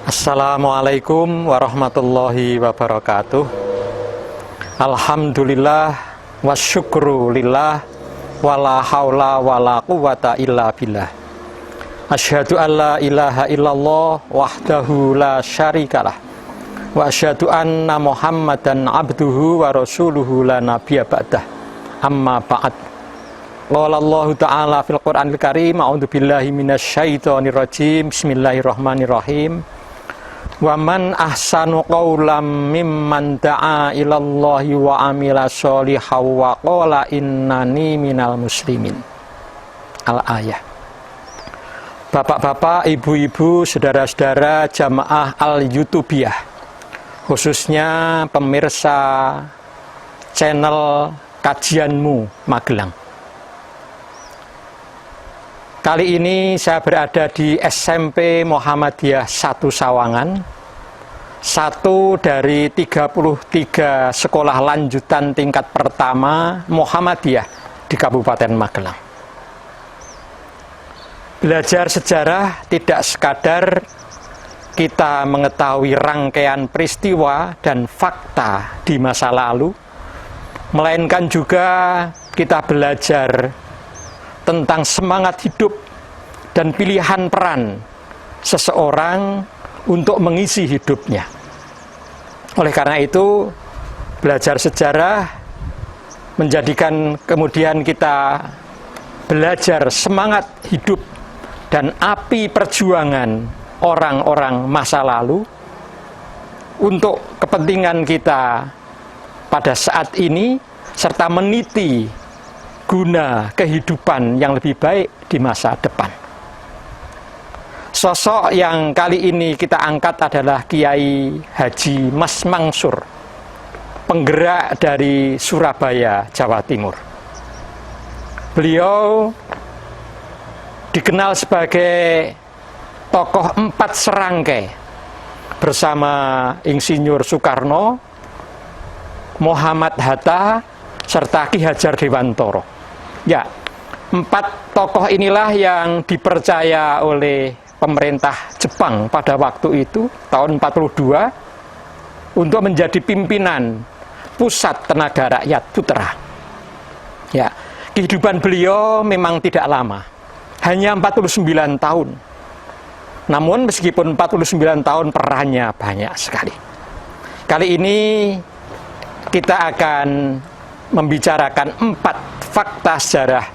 Assalamualaikum warahmatullahi wabarakatuh. Alhamdulillah wasyukru lillah wala haula wala quwata illa billah. Asyhadu an la ilaha illallah wahdahu la syarikalah wa asyhadu anna Muhammadan abduhu wa rasuluhu la nabiyya ba'dah. Amma ba'd. Qala Allah Ta'ala fil Qur'anil Karim, a'udzu billahi minasyaitonir rajim. Bismillahirrahmanirrahim. Wa man ahsanu qawlam mimman da'a ilallahi wa amila sholihan wa qala innani minal muslimin. Al-ayah. Bapak-bapak, ibu-ibu, saudara-saudara jamaah Al-Yutubiyah, khususnya pemirsa channel Kajianmu Magelang. Kali ini saya berada di SMP Muhammadiyah 1 Sawangan, satu dari 33 sekolah lanjutan tingkat pertama Muhammadiyah di Kabupaten Magelang. Belajar sejarah tidak sekadar kita mengetahui rangkaian peristiwa dan fakta di masa lalu, melainkan juga kita belajar tentang semangat hidup dan pilihan peran seseorang untuk mengisi hidupnya. Oleh karena itu, belajar sejarah menjadikan kemudian kita belajar semangat hidup dan api perjuangan orang-orang masa lalu untuk kepentingan kita pada saat ini, serta meniti guna kehidupan yang lebih baik di masa depan. Sosok yang kali ini kita angkat adalah Kiai Haji Mas Mangsur, penggerak dari Surabaya, Jawa Timur. Beliau dikenal sebagai tokoh 4 serangkai bersama Insinyur Soekarno, Muhammad Hatta, serta Ki Hajar Dewantara. Ya, 4 tokoh inilah yang dipercaya oleh pemerintah Jepang pada waktu itu, tahun 42, untuk menjadi pimpinan Pusat Tenaga Rakyat Putra. Ya, kehidupan beliau memang tidak lama, hanya 49 tahun. Namun meskipun 49 tahun, perannya banyak sekali. Kali ini kita akan membicarakan 4 fakta sejarah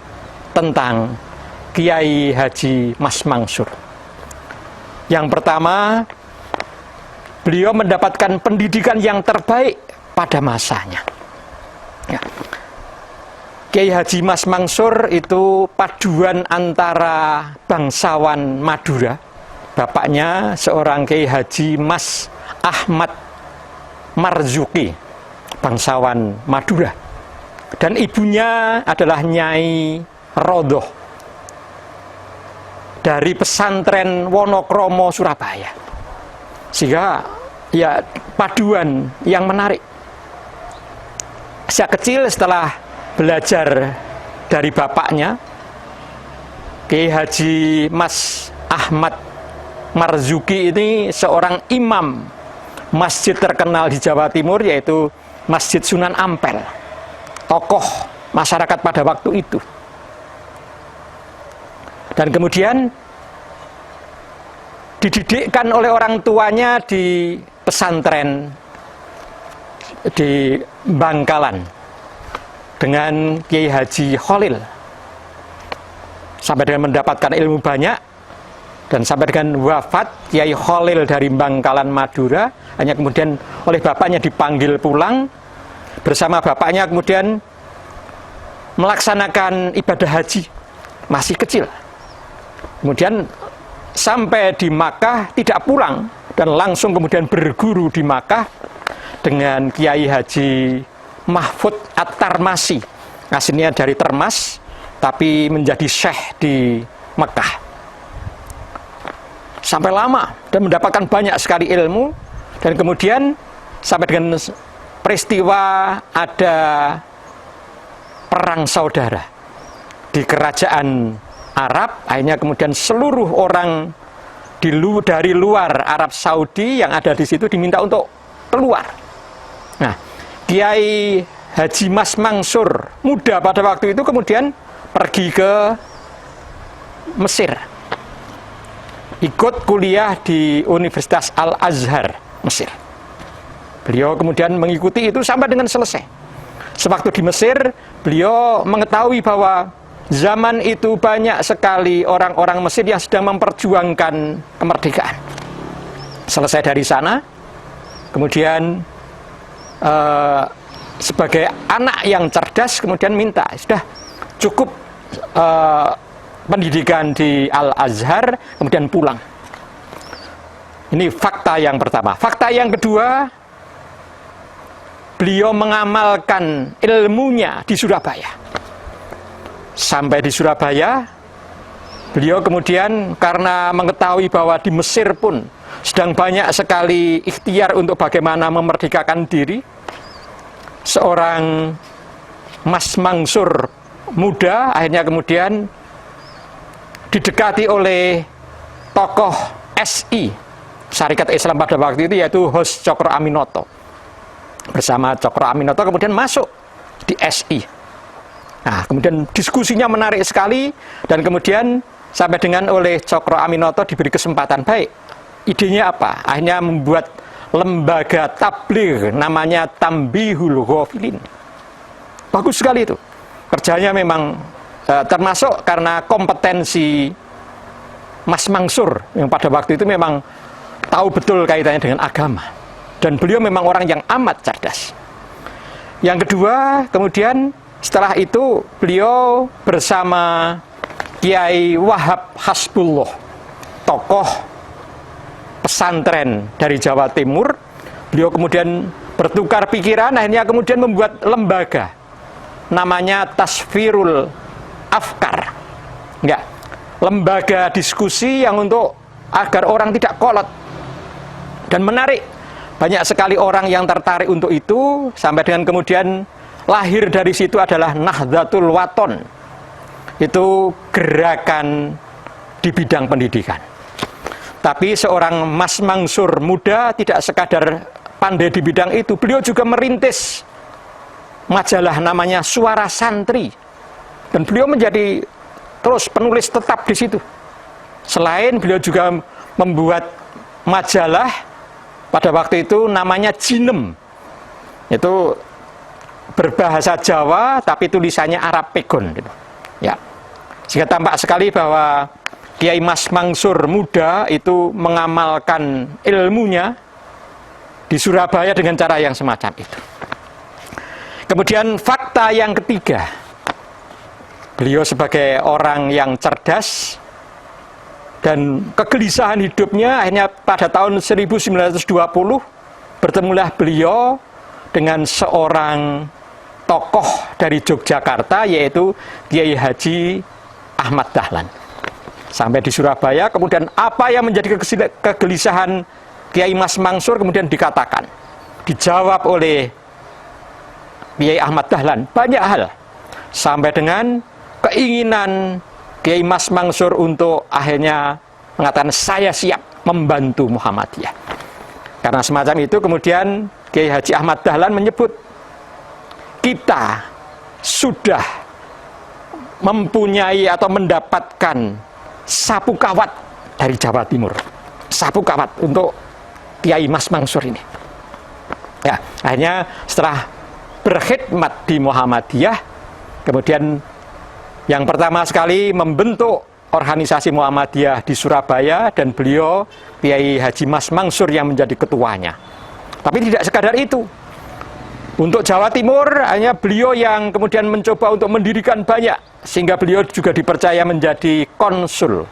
tentang Kiai Haji Mas Mangsur. Yang pertama, beliau mendapatkan pendidikan yang terbaik pada masanya. Ya. Kiai Haji Mas Mangsur itu paduan antara bangsawan Madura. Bapaknya seorang Kiai Haji Mas Ahmad Marzuki, bangsawan Madura. Dan ibunya adalah Nyai Rodoh dari pesantren Wonokromo, Surabaya. Sehingga ya paduan yang menarik. Sejak kecil setelah belajar dari bapaknya, Kiai Haji Mas Ahmad Marzuki ini seorang imam masjid terkenal di Jawa Timur, yaitu Masjid Sunan Ampel, tokoh masyarakat pada waktu itu. Dan kemudian dididikkan oleh orang tuanya di pesantren di Bangkalan dengan Kiai Haji Khalil, sampai dengan mendapatkan ilmu banyak, dan sampai dengan wafat Kiai Khalil dari Bangkalan, Madura. Hanya kemudian oleh bapaknya dipanggil pulang, bersama bapaknya kemudian melaksanakan ibadah haji, masih kecil. Kemudian sampai di Makkah tidak pulang, dan langsung kemudian berguru di Makkah dengan Kiai Haji Mahfud At-Tarmasi, aslinya dari Termas tapi menjadi syekh di Mekah. Sampai lama dan mendapatkan banyak sekali ilmu. Dan kemudian sampai dengan peristiwa ada perang saudara di kerajaan Arab, akhirnya kemudian seluruh orang dari luar Arab Saudi yang ada di situ diminta untuk keluar. Nah, Kiai Haji Mas Mansur muda pada waktu itu kemudian pergi ke Mesir, ikut kuliah di Universitas Al-Azhar Mesir. Beliau kemudian mengikuti itu sampai dengan selesai. Sewaktu di Mesir, beliau mengetahui bahwa zaman itu banyak sekali orang-orang Mesir yang sedang memperjuangkan kemerdekaan. Selesai dari sana, kemudian sebagai anak yang cerdas kemudian minta, sudah cukup pendidikan di Al-Azhar, kemudian pulang. Ini fakta yang pertama. Fakta yang kedua, beliau mengamalkan ilmunya di Surabaya. Sampai di Surabaya, beliau kemudian karena mengetahui bahwa di Mesir pun sedang banyak sekali ikhtiar untuk bagaimana memerdekakan diri, seorang Mas Mansur muda akhirnya kemudian didekati oleh tokoh SI, Syarikat Islam pada waktu itu, yaitu Hos Cokro Aminoto. Bersama Cokro Aminoto kemudian masuk di SI. Nah, kemudian diskusinya menarik sekali, dan kemudian sampai dengan oleh Cokro Aminoto diberi kesempatan, baik, idenya apa? Akhirnya membuat lembaga tabligh namanya Tambihul Ghafilin. Bagus sekali itu. Kerjanya memang termasuk karena kompetensi Mas Mansur yang pada waktu itu memang tahu betul kaitannya dengan agama. Dan beliau memang orang yang amat cerdas. Yang kedua, kemudian setelah itu beliau bersama Kiai Wahab Hasbullah, tokoh pesantren dari Jawa Timur. Beliau kemudian bertukar pikiran, akhirnya kemudian membuat lembaga namanya Tasfirul Afkar. Enggak, lembaga diskusi yang untuk agar orang tidak kolot. Dan menarik, banyak sekali orang yang tertarik untuk itu, sampai dengan kemudian lahir dari situ adalah Nahdlatul Wathon. Itu gerakan di bidang pendidikan. Tapi seorang Mas Mansur muda tidak sekadar pandai di bidang itu, beliau juga merintis majalah namanya Suara Santri. Dan beliau menjadi terus penulis tetap di situ. Selain beliau juga membuat majalah pada waktu itu namanya Jinem. Itu berbahasa Jawa tapi tulisannya Arab Pegon gitu. Ya. Sehingga tampak sekali bahwa Kiai Mas Mansur muda itu mengamalkan ilmunya di Surabaya dengan cara yang semacam itu. Kemudian fakta yang ketiga, beliau sebagai orang yang cerdas dan kegelisahan hidupnya, akhirnya pada tahun 1920 bertemulah beliau dengan seorang tokoh dari Yogyakarta, yaitu Kiai Haji Ahmad Dahlan. Sampai di Surabaya, kemudian apa yang menjadi kegelisahan Kiai Mas Mansur kemudian dikatakan, dijawab oleh Kiai Ahmad Dahlan, banyak hal. Sampai dengan keinginan Kiai Mas Mansur untuk akhirnya mengatakan, saya siap membantu Muhammadiyah. Karena semacam itu kemudian Kiai Haji Ahmad Dahlan menyebut, kita sudah mempunyai atau mendapatkan sapu kawat dari Jawa Timur. Sapu kawat untuk Kiai Mas Mansur ini. Ya, akhirnya setelah berkhidmat di Muhammadiyah, kemudian yang pertama sekali membentuk organisasi Muhammadiyah di Surabaya, dan beliau Kiai Haji Mas Mansur yang menjadi ketuanya. Tapi tidak sekadar itu. Untuk Jawa Timur, hanya beliau yang kemudian mencoba untuk mendirikan banyak, sehingga beliau juga dipercaya menjadi konsul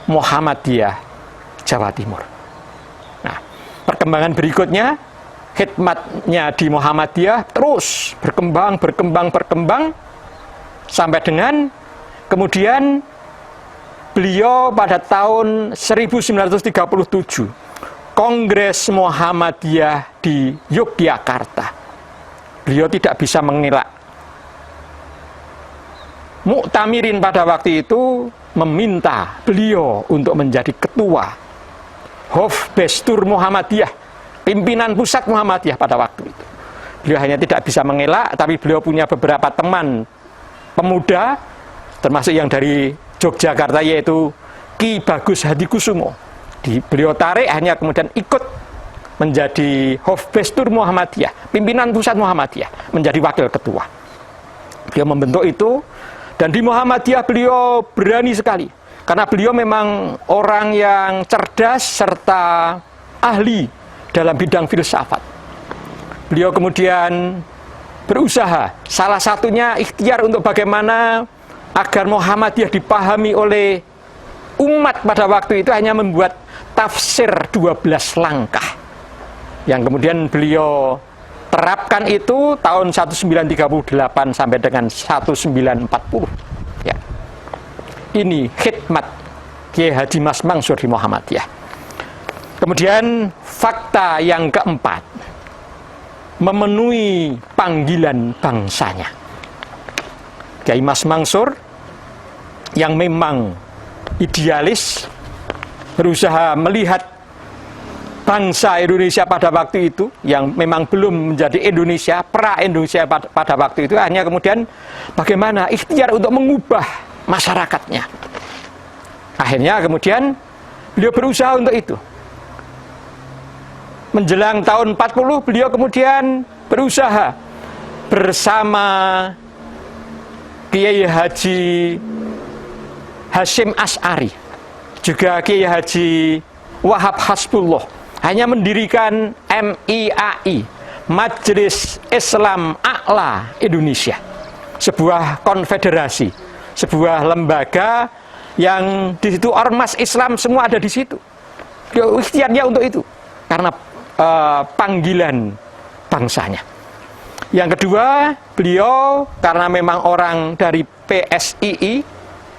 Muhammadiyah Jawa Timur. Nah, perkembangan berikutnya, khidmatnya di Muhammadiyah terus berkembang, sampai dengan kemudian beliau pada tahun 1937, Kongres Muhammadiyah di Yogyakarta. Beliau tidak bisa mengelak. Muktamirin pada waktu itu meminta beliau untuk menjadi ketua Hofbestur Muhammadiyah, pimpinan pusat Muhammadiyah pada waktu itu. Beliau hanya tidak bisa mengelak, tapi beliau punya beberapa teman pemuda, termasuk yang dari Yogyakarta, yaitu Ki Bagus Hadikusumo. Beliau tarik, hanya kemudian ikut menjadi Hofbestur Muhammadiyah, pimpinan pusat Muhammadiyah, menjadi wakil ketua. Beliau membentuk itu, dan di Muhammadiyah beliau berani sekali, karena beliau memang orang yang cerdas serta ahli dalam bidang filsafat. Beliau kemudian berusaha, salah satunya ikhtiar untuk bagaimana agar Muhammadiyah dipahami oleh umat pada waktu itu, hanya membuat tafsir 12 langkah. Yang kemudian beliau terapkan itu tahun 1938 sampai dengan 1940. Ya. Ini khidmat Kiai Haji Mas Mansur di Muhammadiyah. Kemudian fakta yang keempat, memenuhi panggilan bangsanya. Kiai Mas Mansur yang memang idealis, berusaha melihat bangsa Indonesia pada waktu itu yang memang belum menjadi Indonesia, pra-Indonesia pada waktu itu, hanya kemudian bagaimana ikhtiar untuk mengubah masyarakatnya. Akhirnya kemudian beliau berusaha untuk itu. Menjelang tahun 40 beliau kemudian berusaha bersama Kiai Haji Hasyim Asy'ari, juga Kiai Haji Wahab Hasbullah, hanya mendirikan MIAI, Majelis Islam A'la Indonesia, sebuah konfederasi, sebuah lembaga yang di situ ormas Islam semua ada di situ. Beliau ikhtiarnya untuk itu karena panggilan bangsanya. Yang kedua, beliau karena memang orang dari PSII,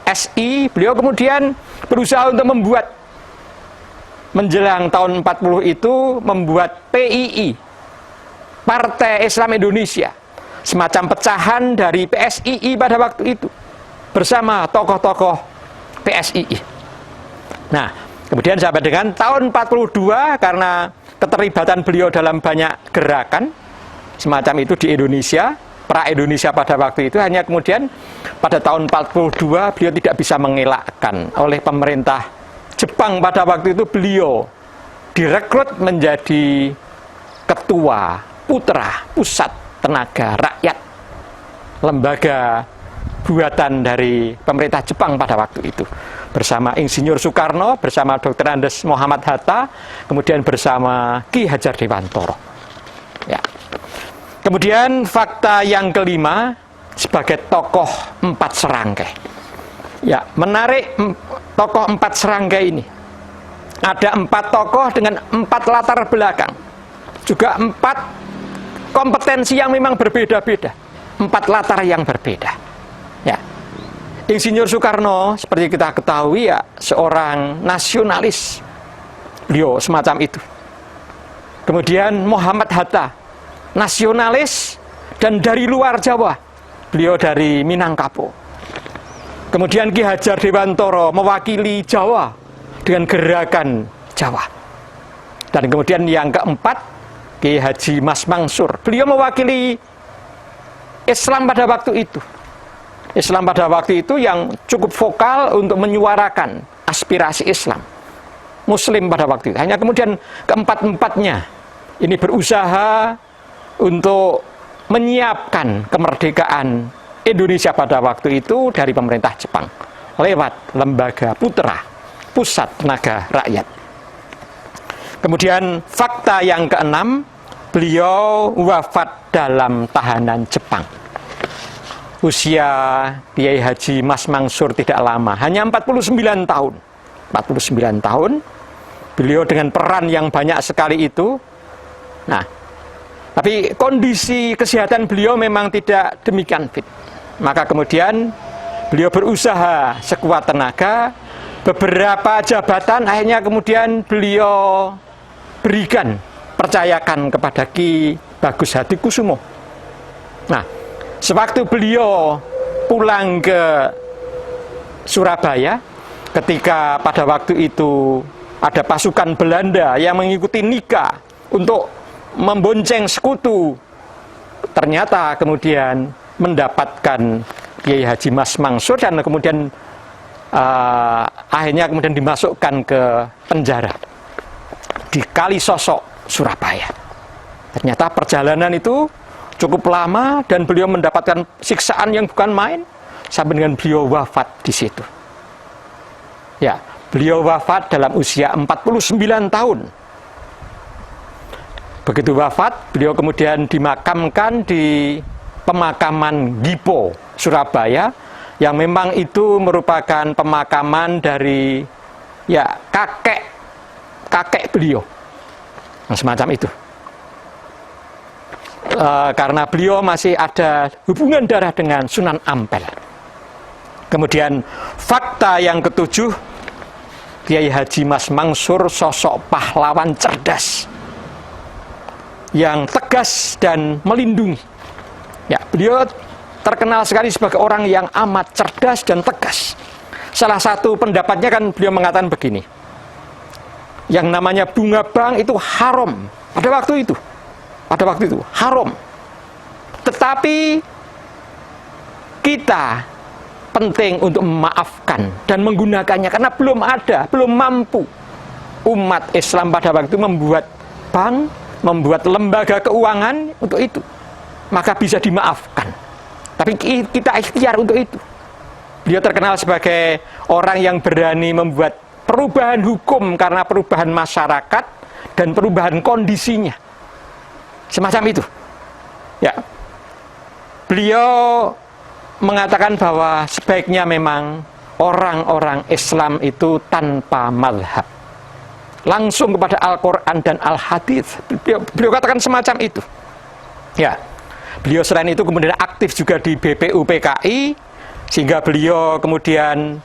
SI, beliau kemudian berusaha untuk membuat, menjelang tahun 40 itu membuat PII, Partai Islam Indonesia, semacam pecahan dari PSII pada waktu itu, bersama tokoh-tokoh PSII. Nah, kemudian sampai dengan tahun 42, karena keterlibatan beliau dalam banyak gerakan semacam itu di Indonesia, pra-Indonesia pada waktu itu, hanya kemudian pada tahun 42 beliau tidak bisa mengelakkan oleh pemerintah Jepang pada waktu itu. Beliau direkrut menjadi ketua putra Pusat Tenaga Rakyat, lembaga buatan dari pemerintah Jepang pada waktu itu, bersama Insinyur Soekarno, bersama Dr. Andes Muhammad Hatta, kemudian bersama Ki Hajar Dewantoro. Ya. Kemudian fakta yang kelima, sebagai tokoh 4 serangkai. Ya, menarik tokoh 4 serangkai ini. Ada 4 tokoh dengan 4 latar belakang, juga 4 kompetensi yang memang berbeda-beda, 4 latar yang berbeda. Ya. Insinyur Soekarno, seperti kita ketahui, ya, seorang nasionalis, beliau semacam itu. Kemudian Muhammad Hatta, nasionalis dan dari luar Jawa, beliau dari Minangkabau. Kemudian Ki Hajar Dewantoro mewakili Jawa dengan gerakan Jawa. Dan kemudian yang keempat, Ki Haji Mas Mansur, beliau mewakili Islam pada waktu itu. Islam pada waktu itu yang cukup vokal untuk menyuarakan aspirasi Islam, Muslim pada waktu itu. Hanya kemudian keempat-empatnya ini berusaha untuk menyiapkan kemerdekaan Indonesia pada waktu itu dari pemerintah Jepang lewat lembaga putra Pusat Tenaga Rakyat. Kemudian fakta yang keenam, beliau wafat dalam tahanan Jepang. Usia Kiai Haji Mas Mansur tidak lama, hanya 49 tahun. 49 tahun, beliau dengan peran yang banyak sekali itu. Nah, tapi kondisi kesehatan beliau memang tidak demikian fit. Maka kemudian beliau berusaha sekuat tenaga, beberapa jabatan akhirnya kemudian beliau berikan, percayakan kepada Ki Bagus Hadikusumo. Nah, sewaktu beliau pulang ke Surabaya, ketika pada waktu itu ada pasukan Belanda yang mengikuti nikah untuk membonceng sekutu. Ternyata kemudian mendapatkan Kiai Haji Mas Mansur dan kemudian akhirnya kemudian dimasukkan ke penjara di Kalisosok, Surabaya. Ternyata perjalanan itu cukup lama dan beliau mendapatkan siksaan yang bukan main sampai dengan beliau wafat di situ. Ya, beliau wafat dalam usia 49 tahun. Begitu wafat, beliau kemudian dimakamkan di pemakaman Gipo, Surabaya, yang memang itu merupakan pemakaman dari kakek beliau, semacam itu. Karena beliau masih ada hubungan darah dengan Sunan Ampel. Kemudian fakta yang ketujuh, Kiai Haji Mas Mansur sosok pahlawan cerdas yang tegas dan melindungi. Ya, beliau terkenal sekali sebagai orang yang amat cerdas dan tegas. Salah satu pendapatnya kan beliau mengatakan begini, yang namanya bunga bank itu haram pada waktu itu. Pada waktu itu haram. Tetapi kita penting untuk memaafkan dan menggunakannya karena belum mampu umat Islam pada waktu itu membuat bank, membuat lembaga keuangan untuk itu. Maka bisa dimaafkan. Tapi kita ikhtiar untuk itu. Beliau terkenal sebagai orang yang berani membuat perubahan hukum karena perubahan masyarakat dan perubahan kondisinya. Semacam itu. Ya. Beliau mengatakan bahwa sebaiknya memang orang-orang Islam itu tanpa mazhab. Langsung kepada Al-Quran dan Al-Hadits. Beliau katakan semacam itu. Ya. Beliau selain itu kemudian aktif juga di BPUPKI, sehingga beliau kemudian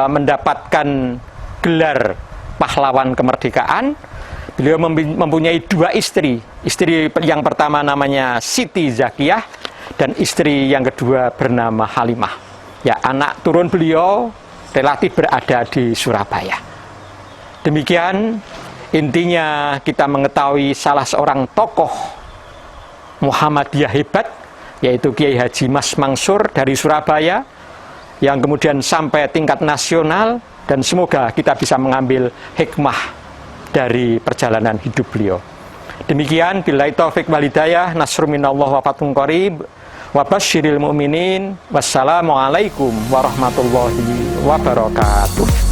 mendapatkan gelar pahlawan kemerdekaan. Beliau mempunyai 2 istri. Istri yang pertama namanya Siti Zakiyah dan istri yang kedua bernama Halimah. Ya, anak turun beliau relatif berada di Surabaya. Demikian intinya kita mengetahui salah seorang tokoh Muhammadiyah hebat, yaitu Kiai Haji Mas Mansur dari Surabaya, yang kemudian sampai tingkat nasional, dan semoga kita bisa mengambil hikmah dari perjalanan hidup beliau. Demikian, billahi taufik wal hidayah, nasrun minallah wa fathun qarib, wa basyiril mu'minin, wassalamualaikum warahmatullahi wabarakatuh.